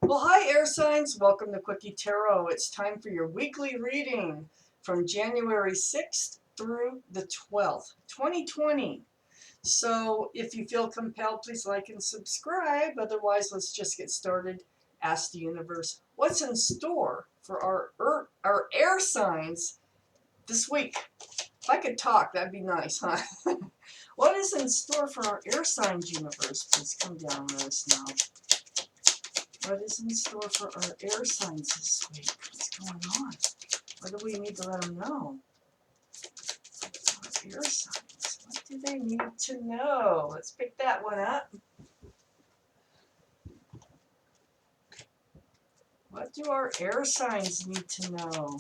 Well, hi, air signs. Welcome to Quickie Tarot. It's time for your weekly reading from January 6th through the 12th, 2020. So if you feel compelled, please like and subscribe. Otherwise, let's just get started. Ask the universe what's in store for our air signs this week. If I could talk, that'd be nice, huh? What is in store for our air signs, universe? Please come down and let us know. What is in store for our air signs this week? What's going on? What do we need to let them know? Our air signs. What do they need to know? Let's pick that one up. What do our air signs need to know?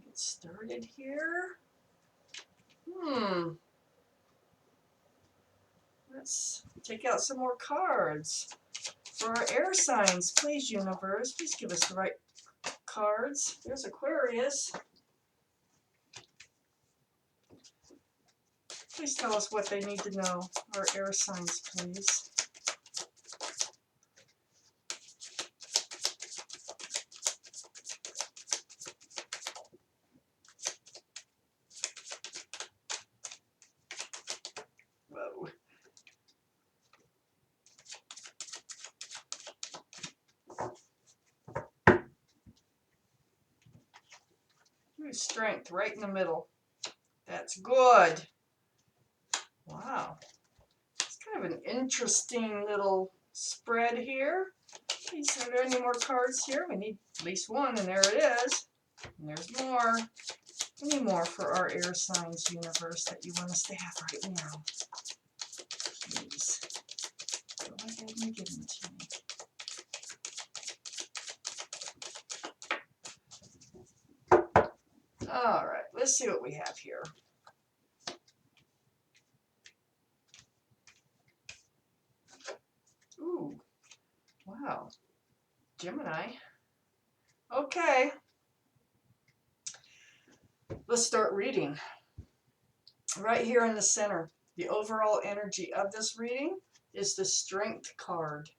Get started here. Let's take out some more cards. For our air signs, please, universe, please give us the right cards. There's Aquarius. Please tell us what they need to know. Our air signs, please. Whoa. Ooh, strength right in the middle. That's good. Wow. It's kind of an interesting little spread here. Please, are there any more cards here? We need at least one, and there it is. And there's more. Any more for our air signs, universe, that you want us to have right now? Please. Go ahead and give them to me. All right, let's see what we have here. Ooh, wow. Gemini. Okay. Let's start reading. Right here in the center, the overall energy of this reading is the Strength card.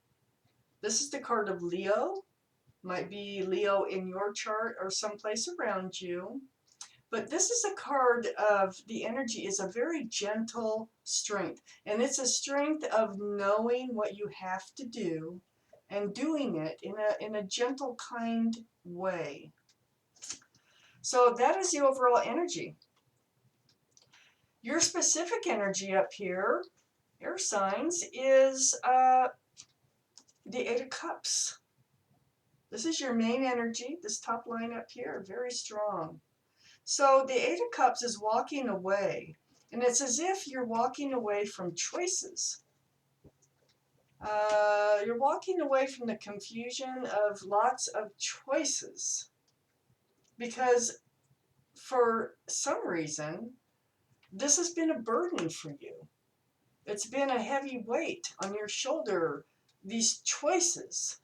This is the card of Leo. Might be Leo in your chart or someplace around you. But this is a card of the energy is a very gentle strength. And it's a strength of knowing what you have to do and doing it in a gentle, kind way. So that is the overall energy. Your specific energy up here, air signs, is the Eight of Cups. This is your main energy. This top line up here, very strong. So the Eight of Cups is walking away. And it's as if you're walking away from choices. You're walking away from the confusion of lots of choices. Because for some reason, this has been a burden for you. It's been a heavy weight on your shoulder, these choices.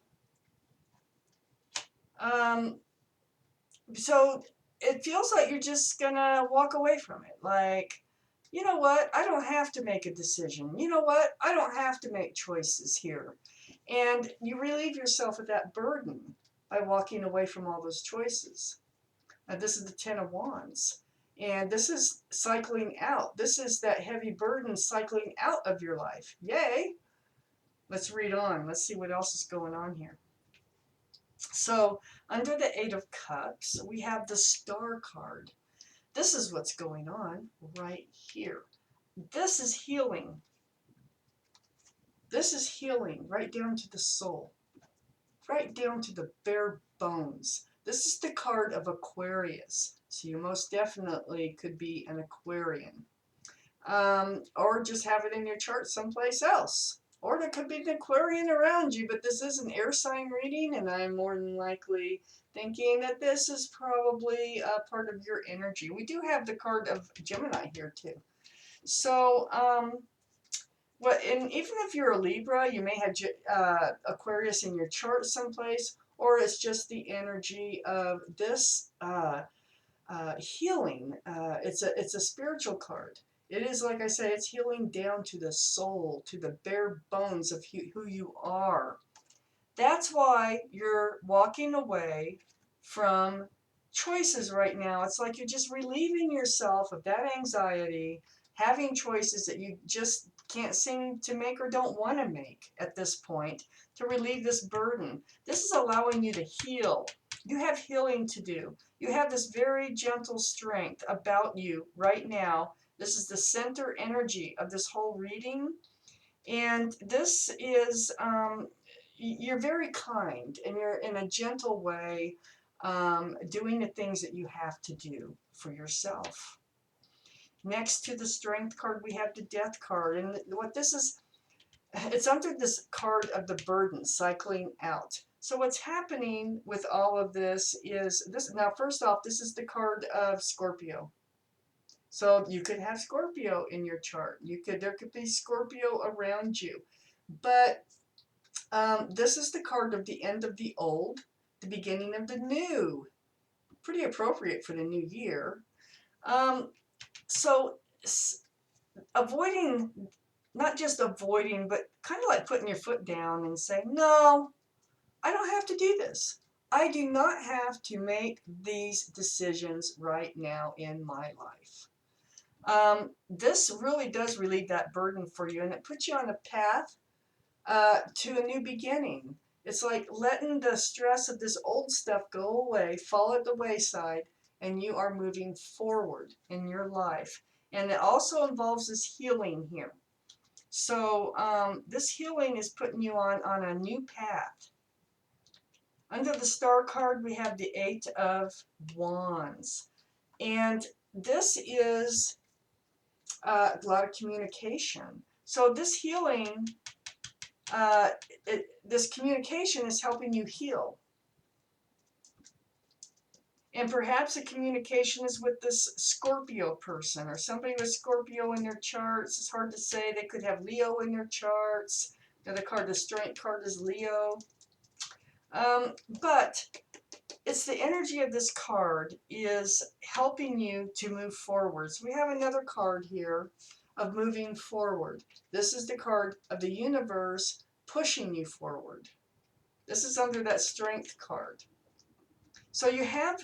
So it feels like you're just gonna walk away from it. Like, you know what? I don't have to make a decision. You know what? I don't have to make choices here. And you relieve yourself of that burden by walking away from all those choices. Now, this is the Ten of Wands. And this is cycling out. This is that heavy burden cycling out of your life. Yay! Let's read on. Let's see what else is going on here. So under the Eight of Cups, we have the Star card. This is what's going on right here. This is healing. This is healing right down to the soul, right down to the bare bones. This is the card of Aquarius. So you most definitely could be an Aquarian. Or just have it in your chart someplace else. Or there could be an Aquarian around you, but this is an air sign reading, and I'm more than likely thinking that this is probably a part of your energy. We do have the card of Gemini here too. So, and even if you're a Libra, you may have Aquarius in your chart someplace, or it's just the energy of this healing. It's a spiritual card. It is, like I say, it's healing down to the soul, to the bare bones of who you are. That's why you're walking away from choices right now. It's like you're just relieving yourself of that anxiety, having choices that you just can't seem to make or don't want to make at this point, to relieve this burden. This is allowing you to heal. You have healing to do. You have this very gentle strength about you right now. This is the center energy of this whole reading. And this is, you're very kind and you're in a gentle way doing the things that you have to do for yourself. Next to the strength card, we have the death card. And what this is, it's under this card of the burden, cycling out. So what's happening with all of this is this. Now, first off, this is the card of Scorpio. So you could have Scorpio in your chart. There could be Scorpio around you. But this is the card of the end of the old, the beginning of the new. Pretty appropriate for the new year. So avoiding, not just avoiding, but kind of like putting your foot down and saying, no, I don't have to do this. I do not have to make these decisions right now in my life. This really does relieve that burden for you, and it puts you on a path to a new beginning. It's like letting the stress of this old stuff go away, fall at the wayside, and you are moving forward in your life. And it also involves this healing here. So this healing is putting you on a new path. Under the star card, we have the Eight of Wands. And this is a lot of communication. So this healing, this communication is helping you heal. And perhaps the communication is with this Scorpio person or somebody with Scorpio in their charts. It's hard to say. They could have Leo in their charts. The other card, the strength card, is Leo. But it's the energy of this card is helping you to move forward. So we have another card here of moving forward. This is the card of the universe pushing you forward. This is under that strength card. So you have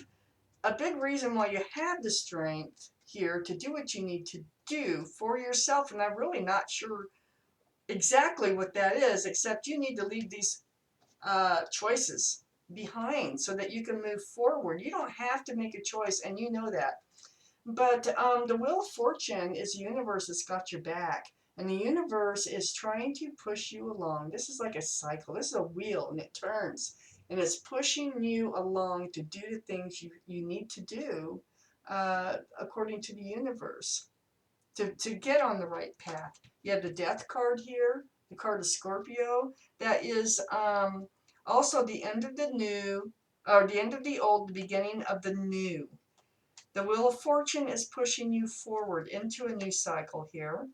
a big reason why you have the strength here to do what you need to do for yourself. And I'm really not sure exactly what that is, except you need to leave these choices behind so that you can move forward. You don't have to make a choice, and you know that. But the Wheel of Fortune is the universe that's got your back. And the universe is trying to push you along. This is like a cycle. This is a wheel, and it turns. And it's pushing you along to do the things you need to do according to the universe to get on the right path. You have the Death card here, the card of Scorpio. That is also the end of the new, or the end of the old, the beginning of the new. The Wheel of Fortune is pushing you forward into a new cycle here.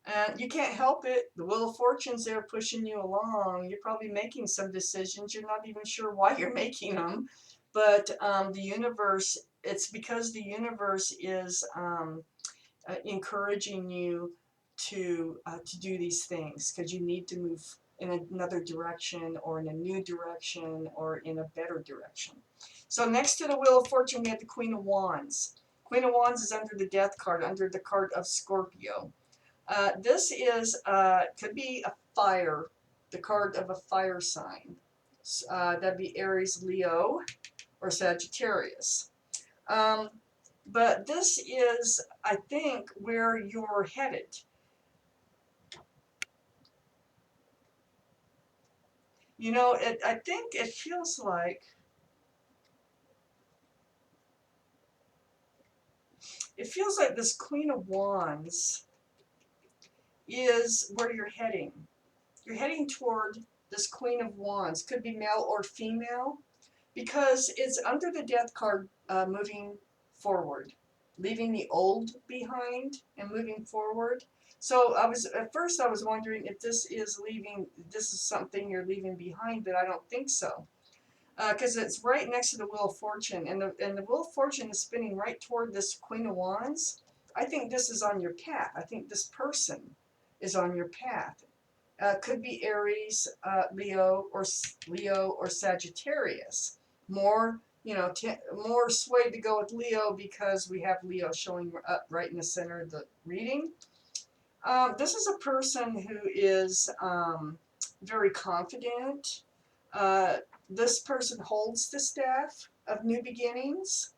And you can't help it. The Wheel of Fortune's there pushing you along. You're probably making some decisions. You're not even sure why you're making them. But the universe, it's because the universe is encouraging you to do these things because you need to move in another direction or in a new direction or in a better direction. So next to the Wheel of Fortune, we have the Queen of Wands. Queen of Wands is under the Death card, under the card of Scorpio. This is could be a fire, the card of a fire sign. That'd be Aries, Leo, or Sagittarius. But this is, I think, where you're headed. You know, I think it feels like this Queen of Wands is where you're heading. You're heading toward this Queen of Wands. Could be male or female, because it's under the Death card, moving forward, leaving the old behind and moving forward. So at first I was wondering if this is something you're leaving behind, but I don't think so. Because it's right next to the Wheel of Fortune, and the Wheel of Fortune is spinning right toward this Queen of Wands. I think this is on your path. I think this person is on your path. Could be Aries, Leo or Sagittarius. More, more swayed to go with Leo because we have Leo showing up right in the center of the reading. This is a person who is very confident. This person holds the staff of new beginnings,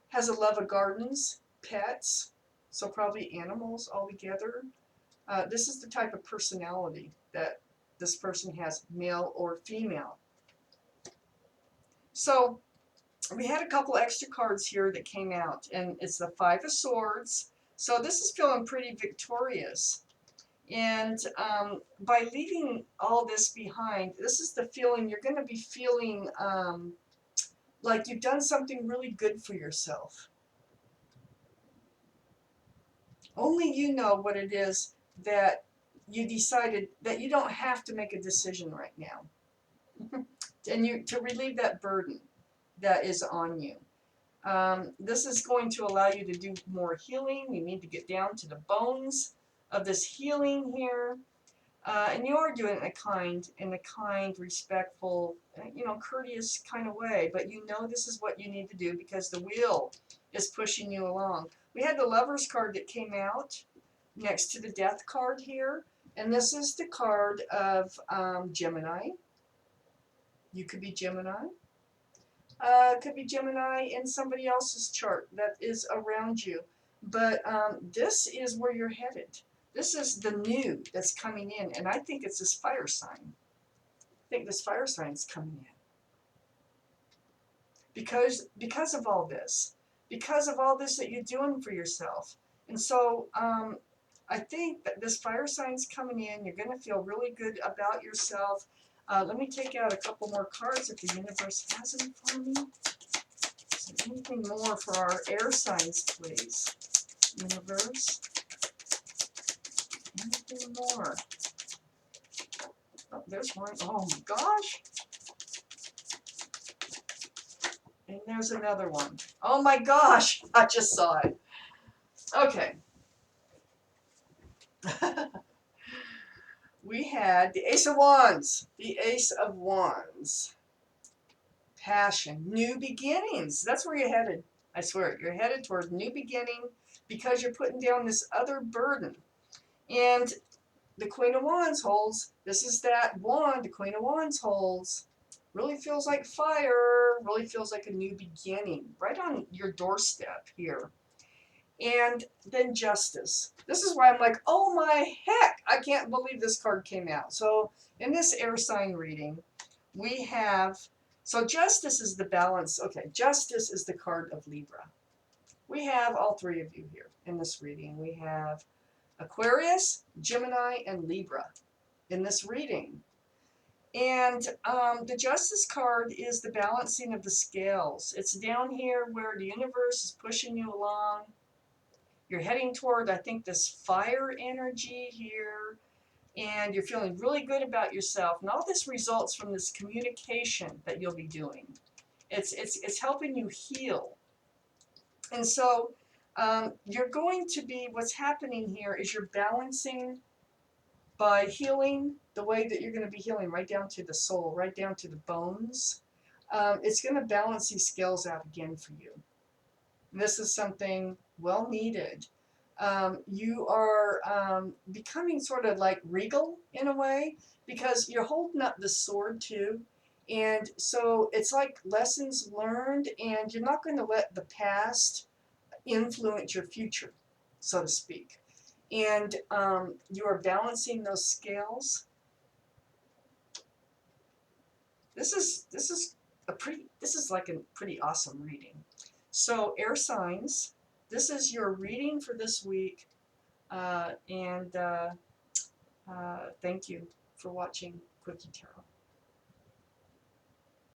has a love of gardens, pets, so probably animals altogether. This is the type of personality that this person has, male or female. So we had a couple extra cards here that came out, and it's the Five of Swords. So this is feeling pretty victorious. And by leaving all this behind, this is the feeling you're going to be feeling like you've done something really good for yourself. Only you know what it is that you decided that you don't have to make a decision right now. And to relieve that burden that is on you. This is going to allow you to do more healing. You need to get down to the bones of this healing here. And you are doing it in a kind, respectful, courteous kind of way. But you know this is what you need to do because the wheel is pushing you along. We had the Lovers card that came out next to the Death card here. And this is the card of Gemini. You could be Gemini. Could be Gemini in somebody else's chart that is around you. But this is where you're headed. This is the new that's coming in, and I think it's this fire sign. I think this fire sign is coming in. Because of all this. Because of all this that you're doing for yourself. And so I think that this fire sign's coming in. You're going to feel really good about yourself. Let me take out a couple more cards if the universe has them for me. So anything more for our air signs, please? Universe. Anything more? Oh, there's one. Oh my gosh. And there's another one. Oh my gosh. I just saw it. Okay. We had the Ace of Wands. The Ace of Wands. Passion. New beginnings. That's where you're headed. I swear. You're headed towards new beginning because you're putting down this other burden. And the Queen of Wands holds. This is that wand the Queen of Wands holds. Really feels like fire. Really feels like a new beginning. Right on your doorstep here. And then Justice. This is why I'm like, oh my heck, I can't believe this card came out. So in this air sign reading, we have, so Justice is the balance. Okay, Justice is the card of Libra. We have all three of you here in this reading. We have Aquarius, Gemini, and Libra in this reading. And the Justice card is the balancing of the scales. It's down here where the universe is pushing you along. You're heading toward, I think, this fire energy here, and you're feeling really good about yourself. And all this results from this communication that you'll be doing. It's helping you heal. And so you're going to be, what's happening here is you're balancing by healing the way that you're going to be healing right down to the soul, right down to the bones. It's going to balance these scales out again for you. And this is something well needed. You are becoming sort of like regal in a way because you're holding up the sword too. And so it's like lessons learned, and you're not going to let the past influence your future, so to speak. And you are balancing those scales. This is like a pretty awesome reading. So air signs, this is your reading for this week, and thank you for watching Quickie Tarot.